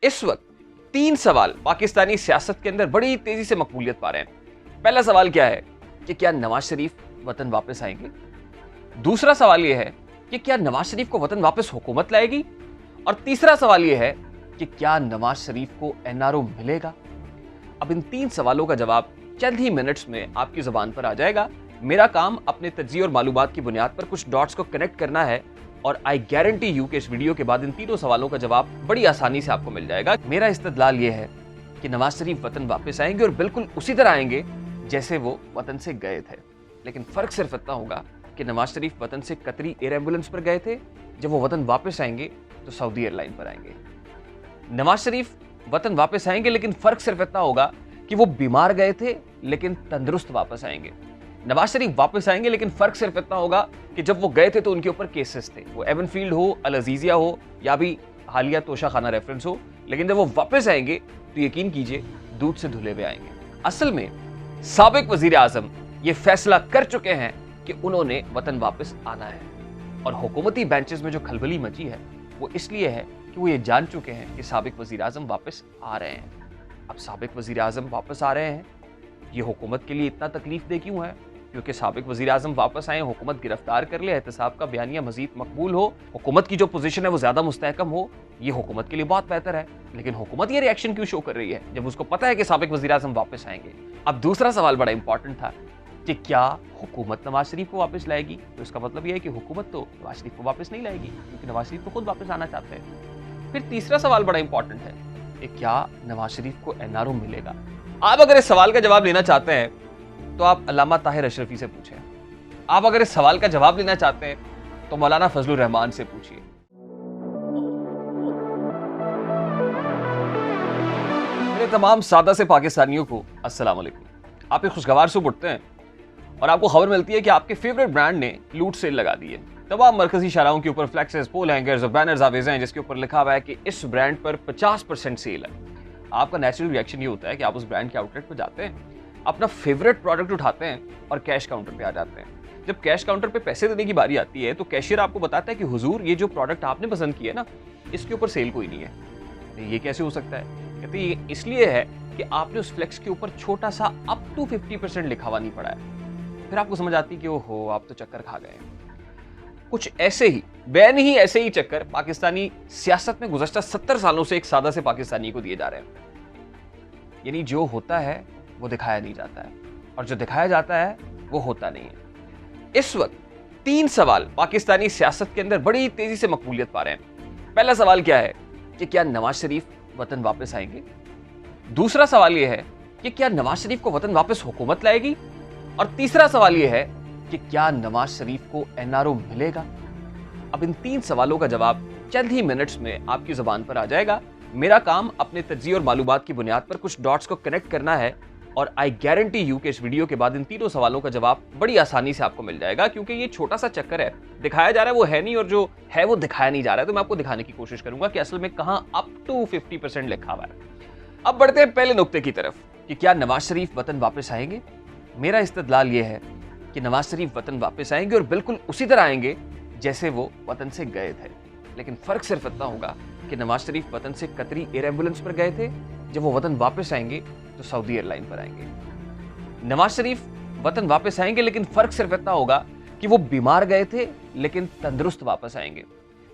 इस वक्त 3 सवाल पाकिस्तानी सियासत के अंदर बड़ी तेजी से मकबूलियत पा रहे हैं। पहला सवाल क्या है कि क्या नवाज शरीफ वतन वापस आएंगे। दूसरा सवाल यह है कि क्या नवाज शरीफ को वतन वापस हुकूमत लाएगी। और तीसरा सवाल यह है कि क्या नवाज शरीफ को एनआरओ मिलेगा। अब इन 3 सवालों का जवाब चंद ही मिनट्स में आपकी जुबान पर आ जाएगा। मेरा काम अपने तज्ज़िये और मालूमात की बुनियाद पर कुछ डॉट्स को कनेक्ट करना है और आई गारंटी यू कि इस वीडियो के बाद इन तीनों सवालों का जवाब बड़ी आसानी से आपको मिल जाएगा। मेरा इस्तदलाल ये है कि नवाज शरीफ वतन वापस आएंगे और बिल्कुल उसी तरह आएंगे जैसे वो वतन से गए थे। लेकिन फर्क सिर्फ इतना होगा कि नवाज शरीफ वतन से कतरी एयर एम्बुलेंस पर गए थे, जब वो वतन वापस आएंगे तो सऊदी एयरलाइन पर आएंगे। नवाज शरीफ वतन वापस आएंगे लेकिन फर्क सिर्फ इतना होगा कि वो बीमार गए थे लेकिन तंदुरुस्त वापस आएंगे। नवाज शरीफ वापस आएंगे लेकिन फर्क सिर्फ इतना होगा कि जब वो गए थे तो उनके ऊपर केसेस थे, वो एवनफील्ड हो, अल अजीजिया हो या भी हालिया तोशा खाना रेफरेंस हो। लेकिन जब वो वापस आएंगे तो यकीन कीजिए दूध से धुले हुए आएंगे। असल में साबिक वजीर आजम ये फैसला कर चुके हैं कि उन्होंने वतन वापस आना है। और हुकूमती बेंचेस में जो खलबली मची है वो इसलिए है कि वो ये जान चुके हैं कि साबिक वजीर आजम वापस आ रहे हैं। अब साबिक वजीर आजम वापस आ रहे हैं, ये हुकूमत के लिए इतना तकलीफ दे क्यों है? क्योंकि साबिक वजीर आजम वापस आए, हुकूमत गिरफ्तार कर ले, एहतसाब का बयानिया मजीद मकबूल हो, हुकूमत की जो पोजीशन है वो ज्यादा मुस्तहकम हो, ये हुकूमत के लिए बहुत बेहतर है। लेकिन हुकूमत ये रिएक्शन क्यों शो कर रही है जब उसको पता है कि साबिक वजीर आजम वापस आएंगे। अब दूसरा सवाल बड़ा इंपॉर्टेंट था कि क्या हुकूमत नवाज शरीफ को वापस लाएगी। तो इसका मतलब यह है कि हुकूमत तो नवाज शरीफ को वापस नहीं लाएगी क्योंकि नवाज शरीफ तो खुद वापस आना चाहते हैं। फिर तीसरा सवाल बड़ा इंपॉर्टेंट है कि क्या नवाज शरीफ को एनआरओ मिलेगा। आप अगर इस सवाल का जवाब लेना चाहते हैं तो आप अल्लामा ताहिर अशरफी से पूछें। आप अगर इस सवाल का जवाब लेना चाहते हैं तो मौलाना फजलुर रहमान से पूछिए। मेरे तमाम सादा से पाकिस्तानियों को अस्सलाम वालेकुम। आप एक खुशगवार सुबह उठते हैं और आपको खबर मिलती है कि आपके फेवरेट ब्रांड ने लूट सेल लगा दी है। तमाम मरकजी शाहराहों के ऊपर फ्लैक्सेस, पोल हैंगर्स और बैनर्स आवेज़ हैं जिसके ऊपर लिखा हुआ है कि इस ब्रांड पर 50% सेल है। आपका नेचुरल रिएक्शन ये होता है कि आप उस ब्रांड के आउटलेट पर जाते हैं, अपना फेवरेट प्रोडक्ट उठाते हैं और कैश काउंटर पे आ जाते हैं। जब कैश काउंटर पे पैसे देने की बारी आती है तो कैशियर आपको बताता है कि हुजूर ये जो प्रोडक्ट आपने पसंद किया है ना, इसके ऊपर सेल कोई नहीं है। ये कैसे हो सकता है? कहते ये इसलिए है कि आपने उस फ्लेक्स के ऊपर छोटा सा अप टू 50% लिखा हुआ नहीं पड़ा है। फिर आपको समझ आती है कि ओहो आप तो चक्कर खा गए। कुछ ऐसे ही बैन ही ऐसे ही चक्कर पाकिस्तानी सियासत में गुज़श्ता 70 सालों से एक सादा से पाकिस्तानी को दिए जा रहे हैं। यानी जो होता है वो दिखाया नहीं जाता है और जो दिखाया जाता है वो होता नहीं है। इस वक्त 3 सवाल पाकिस्तानी सियासत के अंदर बड़ी तेजी से मकबूलियत पा रहे हैं। पहला सवाल क्या है कि क्या नवाज शरीफ वतन वापस आएंगे। दूसरा सवाल यह है कि क्या नवाज शरीफ को वतन वापस हुकूमत लाएगी। और तीसरा सवाल यह है कि क्या नवाज शरीफ को एनआरओ मिलेगा। अब इन 3 सवालों का जवाब चंद ही मिनट्स में आपकी जुबान पर आ जाएगा। मेरा काम अपने तज्ज़िये और मालूमात की बुनियाद पर कुछ डॉट्स को कनेक्ट करना है और आई गारंटी यू कि इस वीडियो के बाद इन तीनों सवालों का जवाब बड़ी आसानी से आपको मिल जाएगा। क्योंकि ये छोटा सा चक्कर है, दिखाया जा रहा है वो है नहीं और जो है वो दिखाया नहीं जा रहा है। तो मैं आपको दिखाने की कोशिश करूंगा कि असल में कहां अप टू 50% लिखा हुआ है। अब बढ़ते हैं पहले नुक्ते की तरफ कि क्या नवाज शरीफ वतन वापस आएंगे। मेरा इस्तदलाल ये है कि नवाज शरीफ वतन वापस आएंगे और बिल्कुल उसी तरह आएंगे जैसे वो वतन से गए थे। लेकिन फर्क सिर्फ इतना होगा कि नवाज शरीफ वतन से कतरी एयर एम्बुलेंस पर गए थे, जब वो वतन वापस आएंगे तो सऊदी एयरलाइन पर आएंगे। नवाज शरीफ वतन वापस आएंगे लेकिन फर्क सिर्फ इतना होगा कि वो बीमार गए थे लेकिन तंदुरुस्त वापस आएंगे।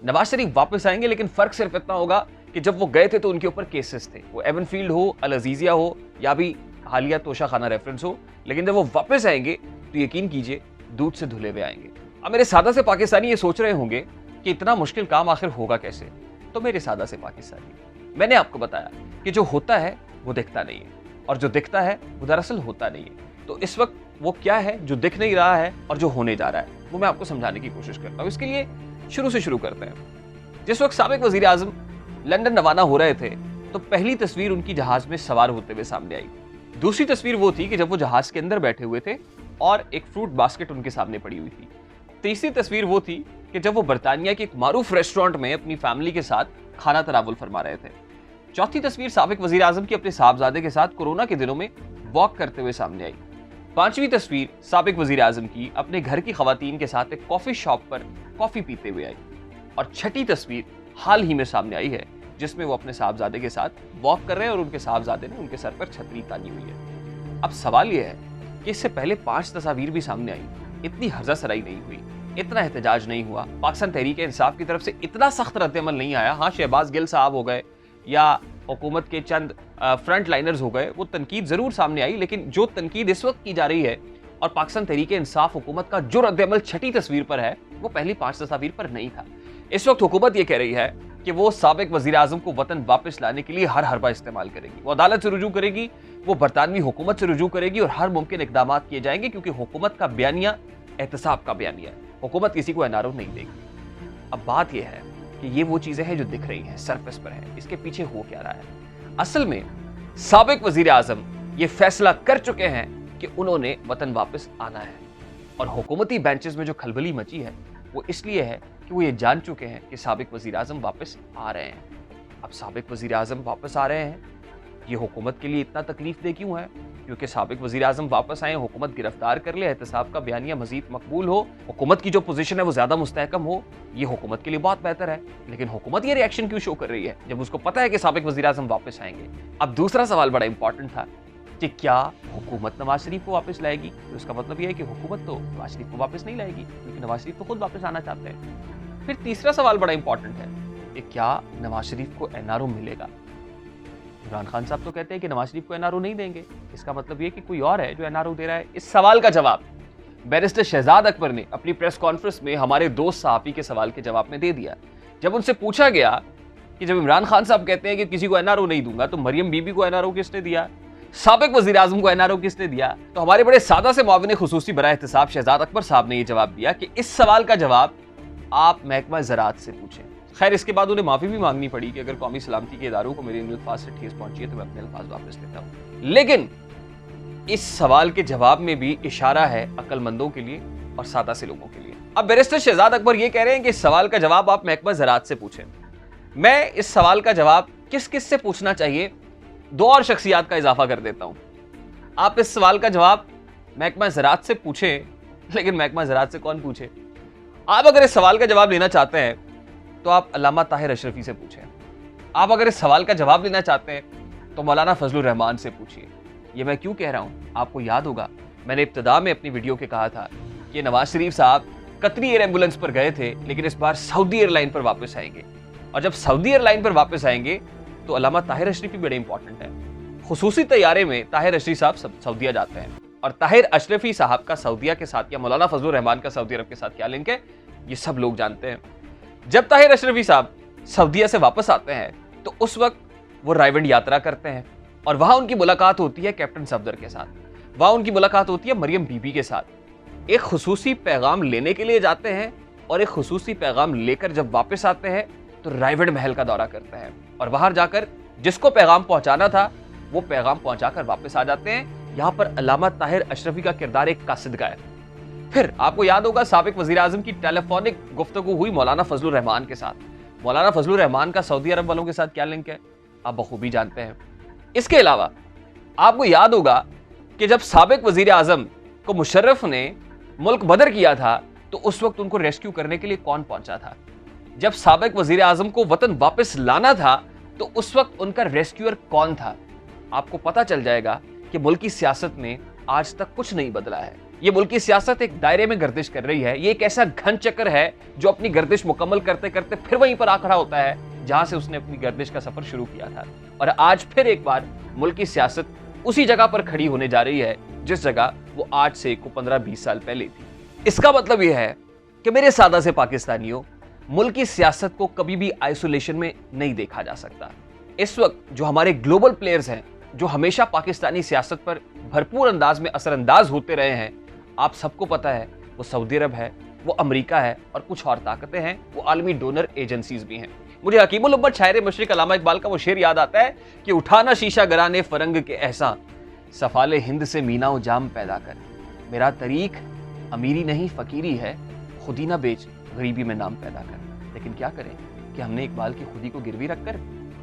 नवाज शरीफ वापस आएंगे लेकिन फर्क सिर्फ इतना होगा कि जब वो गए थे तो उनके ऊपर केसेस थे, वो एवनफील्ड हो, अल अजीजिया हो या भी हालिया तोशा खाना रेफरेंस हो। लेकिन जब वो वापस आएंगे तो यकीन कीजिए दूध से धुले हुए आएंगे। अब मेरे सादा से पाकिस्तानी ये सोच रहे होंगे कि इतना मुश्किल काम आखिर होगा कैसे। तो मेरे सादा से पाकिस्तानी, मैंने आपको बताया कि जो होता है वो दिखता नहीं है और जो दिखता है वो दरअसल होता नहीं है। तो इस वक्त वो क्या है जो दिख नहीं रहा है और जो होने जा रहा है वो मैं आपको समझाने की कोशिश करता हूँ। इसके लिए शुरू से शुरू करते हैं। जिस वक्त साबिक वजीर आजम लंदन रवाना हो रहे थे तो पहली तस्वीर उनकी जहाज में सवार होते हुए सामने आई। दूसरी तस्वीर वो थी कि जब वो जहाज के अंदर बैठे हुए थे और एक फ्रूट बास्केट उनके सामने पड़ी हुई थी। तीसरी तस्वीर वो थी कि जब वो बरतानिया के एक मारूफ रेस्टोरेंट में अपनी फैमिली के साथ खाना तनावुल फरमा रहे थे। चौथी तस्वीर साबिक वजीर आजम की अपने साहबजादे के साथ कोरोना के दिनों में वॉक करते हुए सामने आई। पांचवी तस्वीर साबिक वजीर आजम की अपने घर की खवातीन के साथ एक कॉफी शॉप पर कॉफी पीते हुए आई। और छठी तस्वीर हाल ही में सामने आई है जिसमें वो अपने साहबजादे के साथ वॉक कर रहे हैं और उनके साहबजादे ने उनके सर पर छतरी तानी हुई है। अब सवाल ये है कि इससे पहले 5 तस्वीर भी सामने आई, इतनी हर्जासराई नहीं हुई, इतना एहतजाज नहीं हुआ, पाकिस्तान तहरीक इंसाफ की तरफ से इतना सख्त रद्द-ए-अमल नहीं आया। हाँ, शहबाज गिल साहब हो गए या हुकूमत के चंद फ्रंट लाइनर्स हो गए, वो तनकीद ज़रूर सामने आई, लेकिन जो तनकीद इस वक्त की जा रही है और पाकिस्तान तहरीक इंसाफ हुकूमत का जो रद्द-ए-अमल छठी तस्वीर पर है, वो पहली 5 तस्वीर पर नहीं था। इस वक्त हुकूमत ये कह रही है कि वो साबिक वज़ीर आज़म को वतन वापस लाने के लिए हर हरबा इस्तेमाल करेगी, वो अदालत से रुजू करेगी, वो बरतानवी हुकूमत से रुजू करेगी और हर मुमकिन इकदाम किए जाएंगे, क्योंकि हुकूमत का बयानिया एहतसाब का बयानिया है, हुकूमत किसी को एनआरओ नहीं देगी। अब बात यह है कि ये वो चीज़ें हैं जो दिख रही हैं, सरफेस पर है, इसके पीछे हो क्या रहा है। असल में साबिक वज़ीर आज़म ये फैसला कर चुके हैं कि उन्होंने वतन वापस आना है, और हुकूमती बेंचेस में जो खलबली मची है वो इसलिए है कि वो ये जान चुके हैं कि साबिक वज़ीर आज़म वापस आ रहे हैं। अब साबिक वज़ीर आज़म वापस आ रहे हैं, ये हुकूमत के लिए इतना तकलीफ दे क्यों है? क्योंकि साबिक वज़ीर आज़म वापस आए, हुकूमत गिरफ्तार कर ले, एहतसाब का बयानिया मजीद मकबूल हो, हुकूमत की जो पोजीशन है वो ज़्यादा मुस्तहकम हो, ये हुकूमत के लिए बहुत बेहतर है। लेकिन हुकूमत ये रिएक्शन क्यों शो कर रही है जब उसको पता है कि साबिक वज़ीर आज़म वापस आएंगे? अब दूसरा सवाल बड़ा इंपॉर्टेंट था कि क्या हुकूमत नवाज शरीफ को वापस लाएगी? तो इसका मतलब यह है कि हुकूमत तो नवाज शरीफ को वापस नहीं लाएगी, क्योंकि नवाज शरीफ तो खुद वापस आना चाहते हैं। फिर तीसरा सवाल बड़ा इंपॉर्टेंट है कि क्या नवाज शरीफ को एनआरओ मिलेगा? इमरान खान साहब तो कहते हैं कि नवाज शरीफ को एनआरओ नहीं देंगे, इसका मतलब ये कि कोई और है जो एनआरओ दे रहा है। इस सवाल का जवाब बैरिस्टर शहजाद अकबर ने अपनी प्रेस कॉन्फ्रेंस में हमारे दोस्त सहाफी के सवाल के जवाब में दे दिया। जब उनसे पूछा गया कि जब इमरान खान साहब कहते हैं कि किसी को एनआरओ नहीं दूंगा, तो मरियम बीबी को एनआरओ किसने दिया, साबिक वज़ीर आज़म को एनआरओ किसने दिया? तो हमारे बड़े सादा से मुआविन खुसूसी बराए एहतसाब शहजाद अकबर साहब ने यह जवाब दिया कि इस सवाल का जवाब आप महकमा ज़राअत से पूछें। खैर, इसके बाद उन्हें माफ़ी भी मांगनी पड़ी कि अगर कौमी सलामती के इदारों को मेरे इन अल्फाज से ठेस पहुंची है तो मैं अपने अल्फाज वापस लेता हूँ। लेकिन इस सवाल के जवाब में भी इशारा है अक्लमंदों के लिए और सादा से लोगों के लिए। अब बैरिस्टर शहजाद अकबर ये कह रहे हैं कि इस सवाल का जवाब आप महकमा ज़राअत से पूछें। मैं इस सवाल का जवाब किस किस से पूछना चाहिए, 2 और शख्सियात का इजाफा कर देता हूं। आप इस सवाल का जवाब महकमा ज़राअत से पूछें, लेकिन महकमा ज़राअत से कौन पूछे? आप अगर इस सवाल का जवाब लेना चाहते हैं तो आप अल्लामा ताहिर अशरफी से पूछें। आप अगर इस सवाल का जवाब लेना चाहते हैं तो मौलाना फजलुर रहमान से पूछिए। ये मैं क्यों कह रहा हूं? आपको याद होगा मैंने इब्तिदा में अपनी वीडियो के कहा था कि नवाज शरीफ साहब कतरी एयर एम्बुलेंस पर गए थे, लेकिन इस बार सऊदी एयरलाइन पर वापस आएंगे, और जब सऊदी एयरलाइन पर वापस आएंगे तो अल्लामा ताहिर अशरफी बड़े इंपॉर्टेंट है। खुसूसी तैयारे में ताहिर अशरफी साहब सऊदिया जाते हैं, और ताहिर अशरफी साहब का सऊदिया के साथ या मौलाना फजलुर रहमान का सऊदी अरब के साथ क्या लिंक है, ये सब लोग जानते हैं। जब ताहिर अशरफी साहब सऊदिया से वापस आते हैं तो उस वक्त वो रायवंड यात्रा करते हैं, और वहां उनकी मुलाकात होती है कैप्टन सफदर के साथ, वहां उनकी मुलाकात होती है मरियम बीबी के साथ। एक खुसूसी पैगाम लेने के लिए जाते हैं, और एक खुसूसी पैगाम लेकर जब वापस आते हैं तो रायवंड महल का दौरा करते हैं, और वहां जाकर जिसको पैगाम पहुंचाना था वो पैगाम पहुंचाकर वापस आ जाते हैं। यहां पर अल्लामा ताहिर अशरफी का किरदार एक कासिद का है। फिर आपको याद होगा साबिक वज़ीर आज़म की टेलीफोनिक गुफ्तगू हुई मौलाना फजलुर रहमान के साथ। मौलाना फजलुर रहमान का सऊदी अरब वालों के साथ क्या लिंक है आप बखूबी जानते हैं। इसके अलावा आपको याद होगा कि जब साबिक वज़ीर आज़म को मुशर्रफ ने मुल्क बदर किया था तो उस वक्त उनको रेस्क्यू करने के लिए कौन पहुंचा था? जब साबिक वज़ीर आज़म को वतन वापस लाना था तो उस वक्त उनका रेस्क्यूअर कौन था? आपको पता चल जाएगा कि मुल्क की सियासत में आज तक कुछ नहीं बदला है। ये मुल्क की सियासत एक दायरे में गर्दिश कर रही है। ये एक ऐसा घन चक्कर है जो अपनी गर्दिश मुकम्मल करते करते फिर वहीं पर आ खड़ा होता है जहां से उसने अपनी गर्दिश का सफर शुरू किया था, और आज फिर एक बार मुल्क की सियासत उसी जगह पर खड़ी होने जा रही है जिस जगह वो आज से 15-20 साल पहले थी। इसका मतलब यह है कि मेरे सादा से पाकिस्तानियों, मुल्क की सियासत को कभी भी आइसोलेशन में नहीं देखा जा सकता। इस वक्त जो हमारे ग्लोबल प्लेयर्स हैं, जो हमेशा पाकिस्तानी सियासत पर भरपूर अंदाज में असरअंदाज होते रहे हैं, आप सबको पता है वो सऊदी अरब है, वो अमेरिका है, और कुछ और ताकतें हैं, वो आलमी डोनर एजेंसीज भी हैं। मुझे हकीमुल उम्मत शायर मशरिक अल्लामा इकबाल का वो शेर याद आता है कि उठाना शीशा गराने फरंग के एहसा, सफाले हिंद से मीना जाम पैदा कर, मेरा तरीक अमीरी नहीं फकीरी है, खुदी ना बेच गरीबी में नाम पैदा कर। लेकिन क्या करें कि हमने इकबाल की खुदी को गिरवी रखकर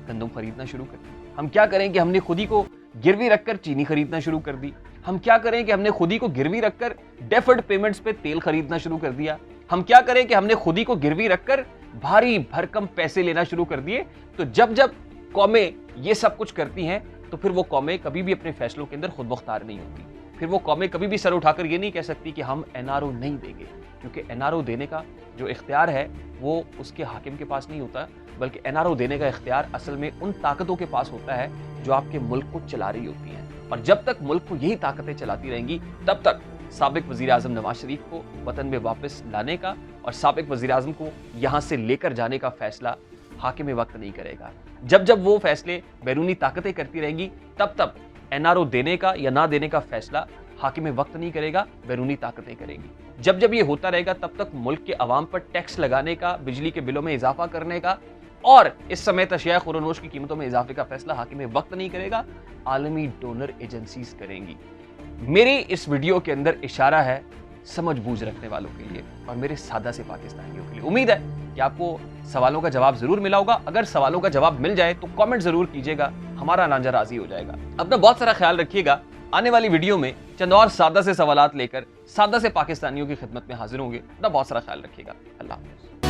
गंदम खरीदना शुरू कर दी। हम क्या करें कि हमने खुदी को गिरवी रखकर चीनी खरीदना शुरू कर दी। हम क्या करें कि हमने खुदी को गिरवी रखकर डेफर्ड पेमेंट्स पे तेल खरीदना शुरू कर दिया। हम क्या करें कि हमने खुदी को गिरवी रखकर भारी भरकम पैसे लेना शुरू कर दिए। तो जब जब कौमें ये सब कुछ करती हैं तो फिर वो कौमें कभी भी अपने फैसलों के अंदर खुद मुख्तार नहीं होती। फिर वो कौमें कभी भी सर उठाकर ये नहीं कह सकती कि हम एनआरओ नहीं देंगे, क्योंकि एनआरओ देने का जो इख्तियार है वो उसके हाकिम के पास नहीं होता, बल्कि एनआरओ देने का इख्तियार असल में उन ताकतों के पास होता है जो आपके मुल्क को चला रही होती हैं। और जब तक मुल्क को यही ताकतें चलाती रहेंगी तब तक साबिक वज़ीर आज़म नवाज शरीफ को वतन में वापस लाने का और साबिक वज़ीर आज़म को यहाँ से लेकर जाने का फैसला हाकिम वक्त नहीं करेगा। जब जब वो फैसले बैरूनी ताकतें करती रहेंगी तब तब एनआरओ देने का या ना देने का फैसला हाकिम वक्त नहीं करेगा, बैरूनी ताकतें करेंगी। जब जब ये होता रहेगा तब तक मुल्क के अवाम पर टैक्स लगाने का, बिजली के बिलों में इजाफा करने का और इस समय अशिया खुरनोश की कीमतों में इजाफे का फैसला हाकिम वक्त नहीं करेगा, आलमी डोनर एजेंसीज करेंगी। मेरी इस वीडियो के अंदर इशारा है समझ बूझ रखने वालों के लिए और मेरे सादा से पाकिस्तानियों के लिए। उम्मीद है कि आपको सवालों का जवाब जरूर मिला होगा। अगर सवालों का जवाब मिल जाए तो कमेंट जरूर कीजिएगा, हमारा नांजा राजी हो जाएगा। अपना बहुत सारा ख्याल रखिएगा। आने वाली वीडियो में चंद और सादा से सवालात लेकर सादा से पाकिस्तानियों की खिदमत में हाजिर होंगे। अपना बहुत सारा ख्याल रखिएगा। अल्लाह हाफ़िज़।